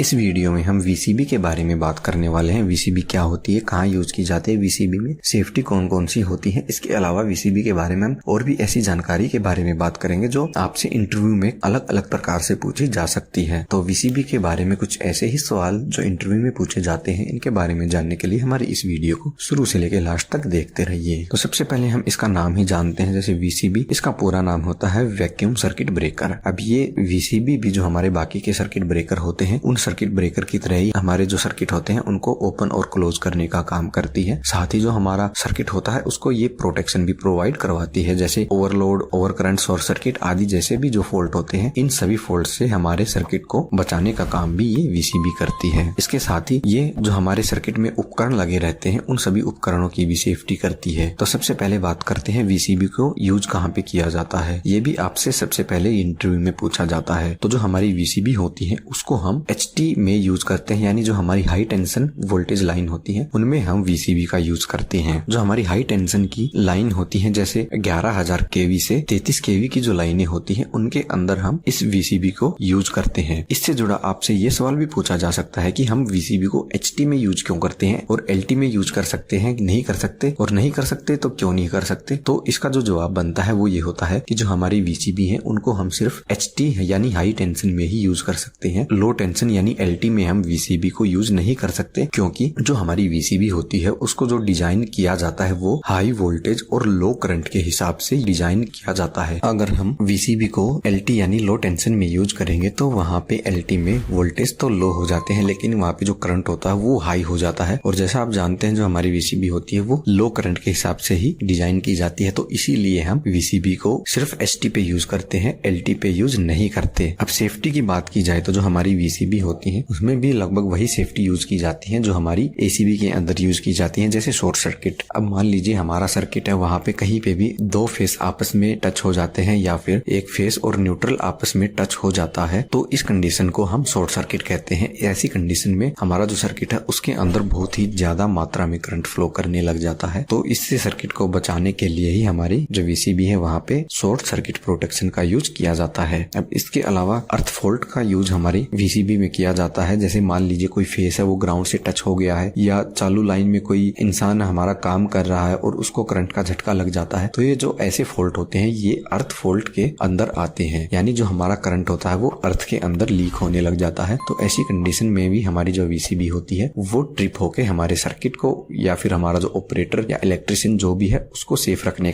इस वीडियो में हम वीसीबी के बारे में बात करने वाले हैं। वीसीबी क्या होती है, कहाँ यूज की जाती है, वीसीबी में सेफ्टी कौन कौन सी होती है। इसके अलावा वीसीबी के बारे में हम और भी ऐसी जानकारी के बारे में बात करेंगे जो आपसे इंटरव्यू में अलग अलग प्रकार से पूछी जा सकती है। तो वीसीबी के बारे में कुछ ऐसे ही सवाल जो इंटरव्यू में पूछे जाते हैं, इनके बारे में जानने के लिए हमारी इस वीडियो को शुरू से लेकर लास्ट तक देखते रहिए। तो सबसे पहले हम इसका नाम ही जानते हैं। जैसे वीसीबी, इसका पूरा नाम होता है वैक्यूम सर्किट ब्रेकर। अब ये वीसीबी भी जो हमारे बाकी के सर्किट ब्रेकर होते हैं, उन सर्किट ब्रेकर की तरह ही हमारे जो सर्किट होते हैं उनको ओपन और क्लोज करने का काम करती है। साथ ही जो हमारा सर्किट होता है उसको ये प्रोटेक्शन भी प्रोवाइड करवाती है। जैसे overload, over current, short circuit आदि जैसे भी जो फॉल्ट होते हैं, इन सभी फॉल्ट से हमारे सर्किट को बचाने का काम भी ये वीसीबी करती है। इसके साथ ही ये जो हमारे सर्किट में उपकरण लगे रहते हैं, उन सभी उपकरणों की भी सेफ्टी करती है। तो सबसे पहले बात करते हैं वीसीबी को यूज कहाँ पे किया जाता है। ये भी आपसे सबसे पहले इंटरव्यू में पूछा जाता है। तो जो हमारी वीसीबी होती है उसको हम एचटी में यूज करते हैं, यानी जो हमारी हाई टेंशन वोल्टेज लाइन होती है उनमें हम वीसीबी का यूज करते हैं। जो हमारी हाई टेंशन की लाइन होती है, जैसे 11,000 केवी से 33 केवी की जो लाइनें होती हैं, उनके अंदर हम इस वीसीबी को यूज करते हैं। इससे जुड़ा आपसे ये सवाल भी पूछा जा सकता है कि हम वीसीबी को एचटी में यूज क्यों करते हैं और एलटी में यूज कर सकते हैं, नहीं कर सकते, और नहीं कर सकते तो क्यों नहीं कर सकते। तो इसका जो जवाब बनता है वो ये होता है कि जो हमारी वीसीबी है उनको हम सिर्फ एचटी यानी हाई टेंशन में ही यूज कर सकते हैं। लो टेंशन यानी एलटी में हम वीसीबी को यूज नहीं कर सकते, क्योंकि जो हमारी वीसीबी होती है उसको जो डिजाइन किया जाता है वो हाई वोल्टेज और लो करंट के हिसाब से डिजाइन किया जाता है। अगर हम वीसीबी को एलटी यानी लो टेंशन में यूज करेंगे तो वहाँ पे एलटी में वोल्टेज तो लो हो जाते हैं, लेकिन वहाँ पे जो करंट होता है वो हाई हो जाता है। और जैसा आप जानते हैं जो हमारी वीसीबी होती है वो लो करंट के हिसाब से ही डिजाइन की जाती है। तो इसीलिए हम वीसीबी को सिर्फ एचटी पे यूज करते हैं, एलटी पे यूज नहीं करते। अब सेफ्टी की बात की जाए तो जो हमारी वीसीबी होती है उसमें भी लगभग वही सेफ्टी यूज की जाती है जो हमारी एसीबी के अंदर यूज की जाती है। जैसे शॉर्ट सर्किट, अब मान लीजिए हमारा सर्किट है, वहाँ पे कहीं पे भी दो फेस आपस में टच हो जाते हैं या फिर एक फेस और न्यूट्रल आपस में टच हो जाता है, तो इस कंडीशन को हम शॉर्ट सर्किट कहते हैं। ऐसी कंडीशन में हमारा जो सर्किट है उसके अंदर बहुत ही ज्यादा मात्रा में करंट फ्लो करने लग जाता है। तो इससे सर्किट को बचाने के लिए ही हमारी जो वीसीबी है वहाँ पे शॉर्ट सर्किट प्रोटेक्शन का यूज किया जाता है। अब इसके अलावा अर्थ फॉल्ट का यूज हमारी वीसीबी में किया जाता है। जैसे मान लीजिए कोई फेस है वो ग्राउंड से टच हो गया है, या चालू लाइन में कोई इंसान हमारा काम कर रहा है और उसको करंट का झटका लग जाता है, तो ये जो ऐसे फॉल्ट होते हैं ये अर्थ फॉल्ट के अंदर आते हैं, यानी जो हमारा करंट होता है वो अर्थ के अंदर लीक होने लग जाता है। तो ऐसी कंडीशन में भी हमारी जो वीसीबी होती है वो ट्रिप होके हमारे सर्किट को या फिर हमारा जो ऑपरेटर या इलेक्ट्रिशियन जो भी है उसको सेफ रखने